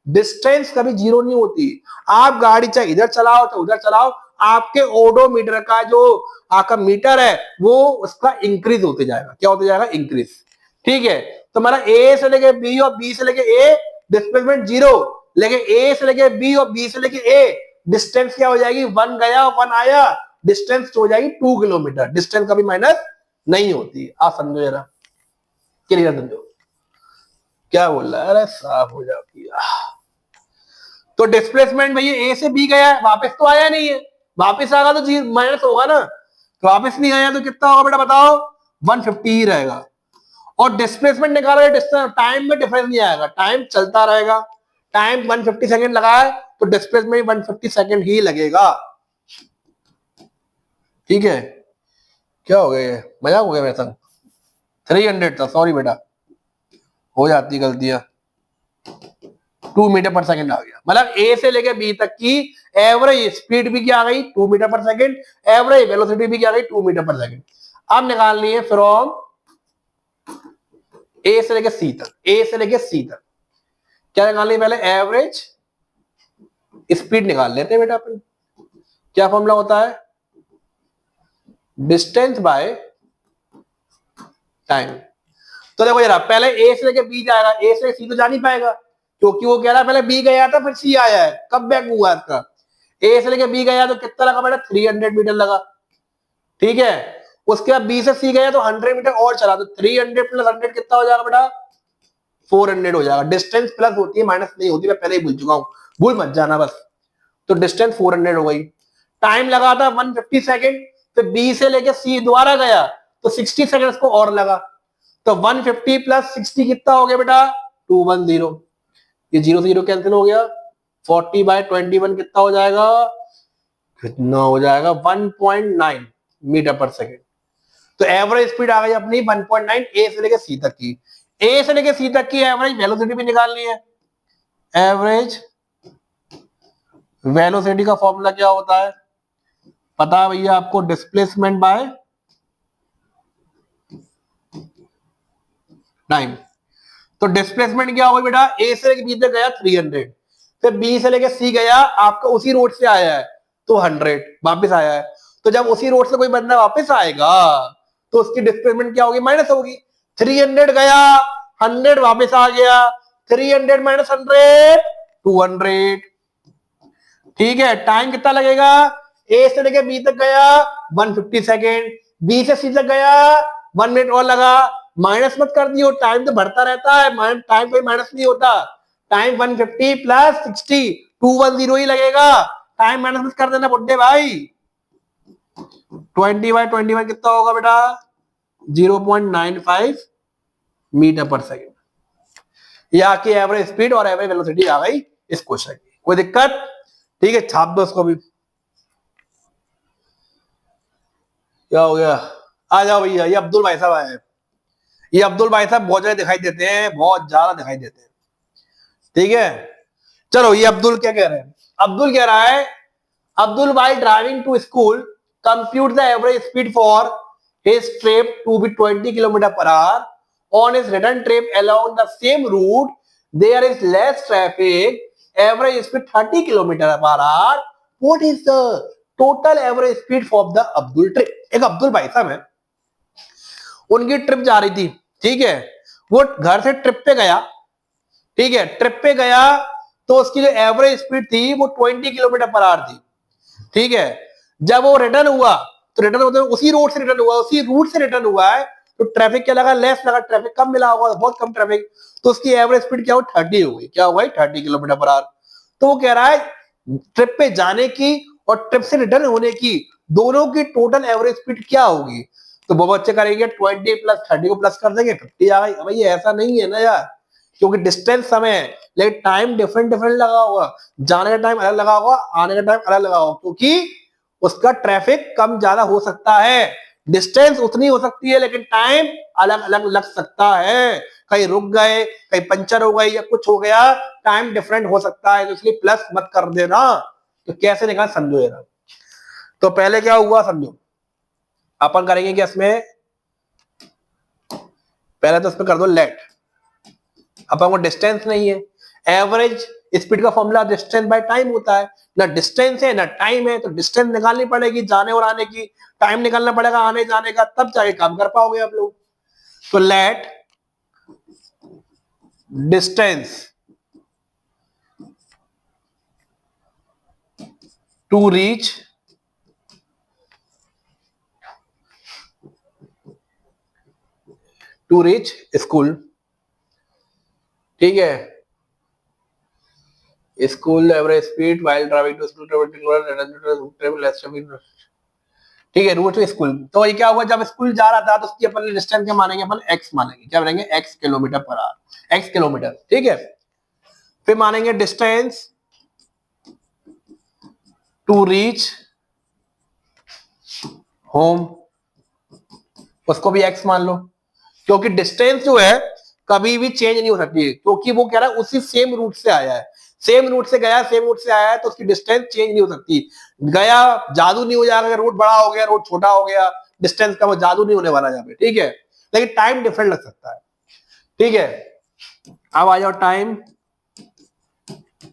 Speaker 1: डिस्टेंस कभी 0 नहीं होती। आप गाड़ी चाहे इधर चलाओ चाहे उधर चलाओ, आपके ओडोमीटर का जो आपका मीटर है वो उसका इंक्रीज होते जाएगा। क्या होते जाएगा? इंक्रीज। ठीक है, तो हमारा ए से लेके बी और बी से लेके ए डिस्प्लेसमेंट 0, लेके ए से लेके बी और बी से लेके ए डिस्टेंस क्या हो जाएगी? 1 गया 1 आया, डिस्टेंस हो जाएगी 2 किलोमीटर। डिस्टेंस कभी माइनस नहीं होती। आप समझो जरा, क्लियर समझो क्या बोल रहा है? अरे साफ हो जाती है। तो डिस्प्लेसमेंट भैया ए से बी गया है, वापस तो आया नहीं है, वापस आएगा तो माइनस होगा ना, तो वापस नहीं आया तो कितना होगा बेटा बताओ? 150 ही रहेगा। और डिस्प्लेसमेंट निकाला डिस्टेंस, टाइम में डिफरेंस नहीं आएगा, टाइम चलता रहेगा। टाइम 150 सेकंड लगा है तो डिस्प्लेसमेंट 150 सेकंड ही लगेगा। ठीक है, क्या हो गया? मजाक हो गया मेरे संग? 300 था, सॉरी बेटा, हो जाती गलतियां। 2 मीटर पर सेकंड आ गया, मतलब ए से लेके बी तक की एवरेज स्पीड भी क्या आ गई? 2 metre per second. Average velocity भी क्या आ गई? 2 मीटर पर सेकंड। अब निकालनी है फ्रॉम ए से लेके सी तक। ए से लेके सी तक क्या निकालनी है? पहले एवरेज स्पीड निकाल लेते हैं बेटा अपन। क्या फॉर्मूला होता है? Distance by time. तो देखो जरा, पहले ए से लेके बी जाएगा, ए से सी तो जा नहीं पाएगा क्योंकि वो कह रहा है पहले बी गया था फिर सी आया है। कब बैक हुआ इसका? ए से लेके बी गया तो कितना लगा बेटा? 300 मीटर लगा। ठीक है, उसके बाद बी से सी गया तो 100 मीटर और चला, तो 300 प्लस 100 कितना हो जाएगा बेटा? 400 हो जाएगा। डिस्टेंस प्लस होती है, माइनस नहीं होती, मैं पहले ही भूल चुका हूं, भूल मत जाना बस। तो डिस्टेंस 400 हो गई। टाइम लगा था 150 सेकंड, फिर बी से लेके सी दोबारा गया तो 60 सेकंड को और लगा, तो 150 प्लस 60 कितना हो गया बेटा? 210। ये 0 से 0 कैंसिल हो गया। 40/21 कितना हो जाएगा? कितना हो जाएगा? 1.9 मीटर पर सेकंड। तो एवरेज स्पीड आ गई अपनी 1.9 ए से लेके सी तक की। ए से लेके सी तक की एवरेज वेलोसिटी भी निकालनी है। एवरेज वेलोसिटी का फॉर्मूला क्या होता है? पता है भैया आपको? Displacement by time. तो डिस्प्लेसमेंट क्या होगा बेटा? ए से लेके बी तक गया 300, फिर बी से लेके सी गया, आपका उसी रोड से आया है तो 100 वापस आया है। तो जब उसी रोड से कोई बंदा वापस आएगा तो उसकी डिस्प्लेसमेंट क्या होगी? माइनस होगी। 300 गया, 100 वापस आ गया, 300 माइनस 100 200। ठीक है, टाइम कितना लगेगा? ए से लेके बी तक गया 150 सेकेंड, बी से सी तक गया 1 मिनट और लगा। माइनस मत कर दियो, टाइम तो बढ़ता रहता है, टाइम कोई माइनस नहीं होता। टाइम 150 प्लस 60 210 ही लगेगा। टाइम माइनस मत कर देना बुड्ढे भाई। 20/21 कितना होगा बेटा? 0.95 मीटर पर सेकेंड। ये आपकी एवरेज स्पीड और एवरेज वेलोसिटी आ गई इस क्वेश्चन की। कोई दिक्कत? ठीक है, छाप दो उसको भी। क्या हो गया? आ जाओ भैया, ये अब्दुल भाई साहब आए हैं। ये अब्दुल भाई साहब बहुत ज्यादा दिखाई देते हैं, बहुत ज्यादा दिखाई देते हैं। ठीक है, चलो ये अब्दुल क्या कह रहे हैं? अब्दुल कह रहा है, अब्दुल भाई driving to school compute the average speed for his trip to be 20 kilometre per hour on his return trip along the same route there is less traffic, average speed 30 kilometre per hour, what is the total average speed for the Abdul trip? एक अब्दुल भाई साहब है, उनकी ट्रिप जा रही थी। ठीक है, वो घर से ट्रिप पे गया। ठीक है, ट्रिप पे गया तो उसकी जो एवरेज स्पीड थी वो 20 किलोमीटर पर आवर थी। ठीक है, जब वो रिटर्न हुआ तो रिटर्न होते उसी रोड से रिटर्न हुआ, उसी रूट से रिटर्न हुआ है, तो ट्रैफिक क्या लगा? लेस लगा, ट्रैफिक कम मिला होगा, बहुत कम ट्रैफिक, तो उसकी एवरेज स्पीड क्या हो? 30 हो गई। क्या हो गई? 30 किलोमीटर पर आवर। तो वो कह रहा है ट्रिप पे जाने की और ट्रिप से रिटर्न होने की दोनों की टोटल एवरेज स्पीड क्या होगी? तो वो बच्चे करेंगे 20 प्लस 30 को प्लस कर देंगे, 50 आ गई। भाई ऐसा नहीं है ना यार, क्योंकि डिस्टेंस समय है लेकिन टाइम डिफरेंट डिफरेंट लगा होगा। जाने का टाइम अलग लगा होगा, आने का टाइम अलग लगा होगा, क्योंकि उसका ट्रैफिक कम ज्यादा हो सकता है। डिस्टेंस उतनी हो सकती है लेकिन टाइम अलग अलग लग सकता है। कहीं रुक गए, कहीं पंचर हो गई या कुछ हो गया, टाइम डिफरेंट हो सकता है, तो इसलिए प्लस मत कर देना। तो कैसे निकाल समझो जरा। तो पहले क्या हुआ समझो, अपन करेंगे कि इसमें पहले तो इसमें कर दो लेट। अपन को डिस्टेंस नहीं है, एवरेज स्पीड का फॉर्मूला डिस्टेंस बाय टाइम होता है, ना डिस्टेंस है ना टाइम है, तो डिस्टेंस निकालनी पड़ेगी जाने और आने की, टाइम निकालना पड़ेगा आने जाने का, तब जाके काम कर पाओगे आप लोग। तो let distance to reach school, ठीक है, school average speed while driving to school travel, ठीक है, रूट टू स्कूल। तो ये क्या होगा, जब स्कूल जा रहा था तो उसकी अपन डिस्टेंस क्या मानेंगे, अपन एक्स मानेंगे, क्या मानेंगे, x kilometre per our, x kilometre, ठीक है। फिर मानेंगे डिस्टेंस टू रीच होम, उसको भी एक्स मान लो, क्योंकि डिस्टेंस जो है कभी भी चेंज नहीं हो सकती है, क्योंकि वो कह रहा है उसी सेम रूट से आया है, सेम रूट से गया, सेम रूट से आया है, तो उसकी डिस्टेंस चेंज नहीं हो सकती। गया जादू नहीं हो जाएगा, रोड बड़ा हो गया रोड छोटा हो गया, डिस्टेंस का वो जादू नहीं होने वाला यहाँ पे, ठीक है, लेकिन टाइम डिफरेंट लग सकता है, ठीक है। अब आ जाओ टाइम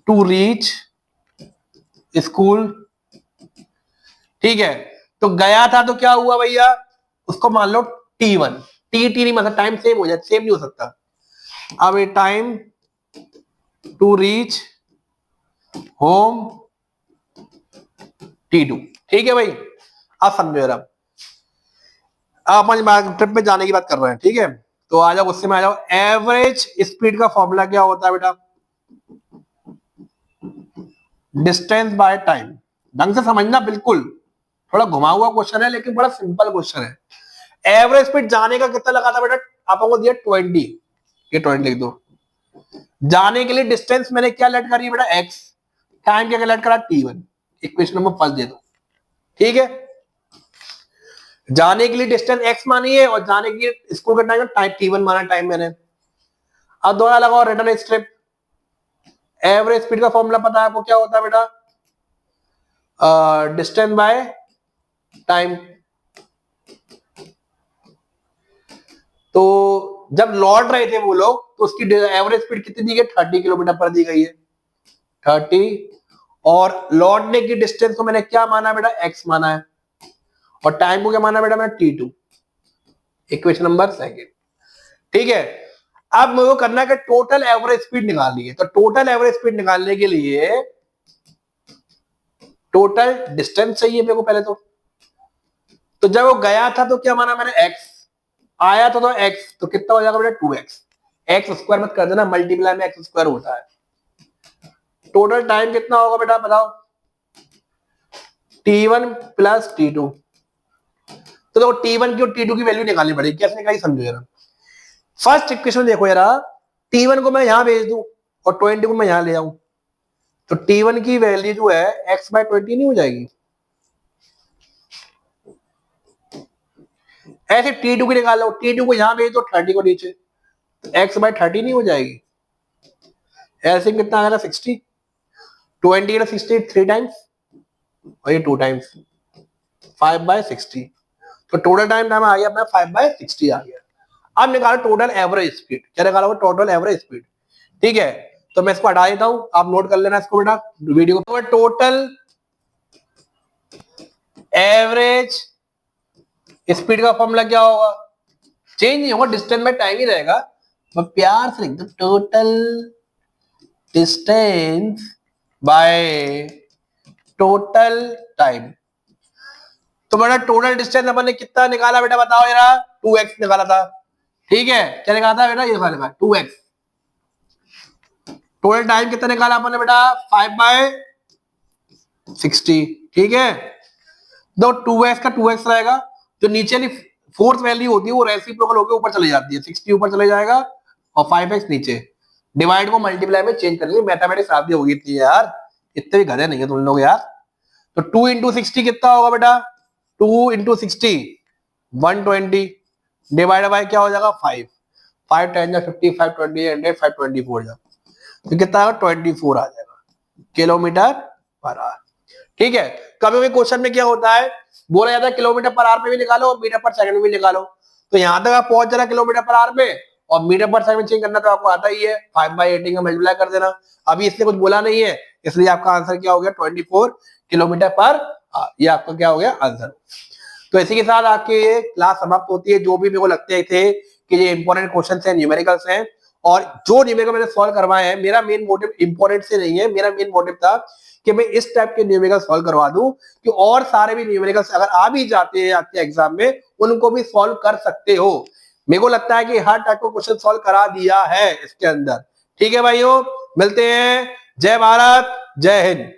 Speaker 1: टू रीच स्कूल, ठीक है। तो गया था तो क्या हुआ भैया, उसको मान लो T1, टी नहीं मतलब टाइम सेम हो जाए, सेम नहीं हो सकता। अब ये time to reach home T2, ठीक है भाई, आप समझो जरा, आप ट्रिप में जाने की बात कर रहे हैं, ठीक है। तो आ जाओ गुस्से में आ जाओ, एवरेज स्पीड का फॉर्मूला क्या होता है बेटा, डिस्टेंस बाय टाइम, ढंग से समझना, बिल्कुल थोड़ा घुमा हुआ क्वेश्चन है लेकिन बड़ा सिंपल क्वेश्चन है। एवरेज स्पीड जाने का कितना लगा था बेटा, आपको दिया 20, ये 20 लिख दो। जाने के लिए डिस्टेंस मैंने क्या लेट करी बेटा, एक्स, टाइम क्या लेट करा T1, equation number first they दो, ठीक है। जाने के लिए डिस्टेंस एक्स मानी है और जाने के लिए स्कूल का टाइम T1 माना टाइम मैंने। अब दोनों लगाओ रिटर्न स्ट्रिप, एवरेज स्पीड का फॉर्मूला पता है आपको क्या होता है बेटा, डिस्टेंस बाय टाइम। तो जब लौट रहे थे वो लोग तो उसकी एवरेज स्पीड कितनी दी गई, 30 किलोमीटर पर दी गई है, 30, और लौटने की डिस्टेंस को मैंने क्या माना बेटा, एक्स माना है, और टाइम को क्या माना बेटा मैंने, T2, इक्वेशन नंबर सेकंड, ठीक है। अब मुझे करना है कि टोटल एवरेज स्पीड निकालनी है, तो टोटल एवरेज स्पीड निकालने के लिए टोटल डिस्टेंस चाहिए मेरे को पहले तो जब वो गया था तो क्या माना मैंने, एक्स, आया तो एक्स, तो कितना हो जाएगा बेटा 2x, एक्स स्क्वायर मत कर देना, मल्टीप्लाई में एक्स स्क्वायर होता है। टोटल टाइम कितना होगा बेटा बताओ, T1 प्लस T2, तो देखो T1 की और T2 की वैल्यू निकालनी पड़ेगी, कैसे निकाली समझो जरा। फर्स्ट इक्वेशन देखो जरा, T1 को मैं यहां भेज दूं और 20 को मैं यहां ले आऊं, तो T1 की वैल्यू जो है x/20 नहीं हो जाएगी, ऐसे T2 की निकाल लो, T2 को यहां भेज दो 30 को नीचे, तो x/30 नहीं हो जाएगी, ऐसे कितना आ गया 60, 20 का 60 3 टाइम्स और ये 2 टाइम्स, 5/60, तो टोटल टाइम आ गया अपना 5/60 आ गया। अब निकालो टोटल एवरेज स्पीड, क्या निकालो टोटल एवरेज स्पीड, ठीक है। तो मैं इसको हटा देता हूं, आप नोट कर लेना इसको बेटा वीडियो को। टोटल एवरेज स्पीड का फॉर्मूला क्या होगा, चेंज नहीं होगा, डिस्टेंस में टाइम ही रहेगा, मैं प्यार से लिख दो, total distance by total time. तो बेटा टोटल डिस्टेंस अपन ने कितना निकाला बेटा बताओ जरा, 2x निकाला था, ठीक है, क्या निकाला था बेटा, ये निकाला 2x। टोटल टाइम कितना निकाला अपन ने बेटा, 5/60, ठीक है। तो 2x का 2x रहेगा, जो नीचे वाली फोर्थ वैल्यू होती है वो रेसिप्रोकल होकर ऊपर चली जाती है, 60 ऊपर चले जाएगा और 5x नीचे, डिवाइड को मल्टीप्लाई में चेंज कर लेंगे, मैथमेटिक्स आती होगी इतनी यार, इतने भी गधे नहीं है तुम लोग यार। तो 2 इंटू 60 कितना होगा बेटा, 2 इंटू 60 120, डिवाइड बाय क्या हो जाएगा 5, 5 10 जा 50, 5 20 100, 5 24 जा, तो कितना आएगा 24 आ जाएगा किलोमीटर पर आवर, ठीक है। कभी कभी क्वेश्चन में क्या होता है, बोला जाता है किलोमीटर पर आवर पे भी निकालो और मीटर पर सेकंड में भी निकालो, तो यहां तक आप पहुंच जा रहा किलोमीटर पर आवर में और मीटर पर सेकंड चेंज करना तो आपको आता ही है, 5/18 का मल्टीप्लाई कर देना। अभी इसने कुछ बोला नहीं है, इसलिए आपका आंसर क्या हो गया 24 किलोमीटर पर, ये आपका क्या हो गया आंसर। तो इसी के साथ आपकी ये क्लास समाप्त होती है। जो भी मेरे को लगते थे कि ये इंपॉर्टेंट क्वेश्चन है, न्यूमेरिकल्स हैं, और जो न्यूमेरिकल मैंने सॉल्व करवाए हैं, मेरा मेन मोटिव इंपॉर्टेंट से नहीं है, मेरा मेन मोटिव था कि मैं इस टाइप के न्यूमेरिकल सॉल्व करवा दूं कि और सारे भी न्यूमेरिकल्स अगर आ भी जाते हैं आपके एग्जाम में, उनको भी सॉल्व कर सकते हो। मेरे को लगता है कि हर टाइप का क्वेश्चन सॉल्व करा दिया है इसके अंदर। ठीक है भाइयों, मिलते हैं। जय भारत, जय हिंद।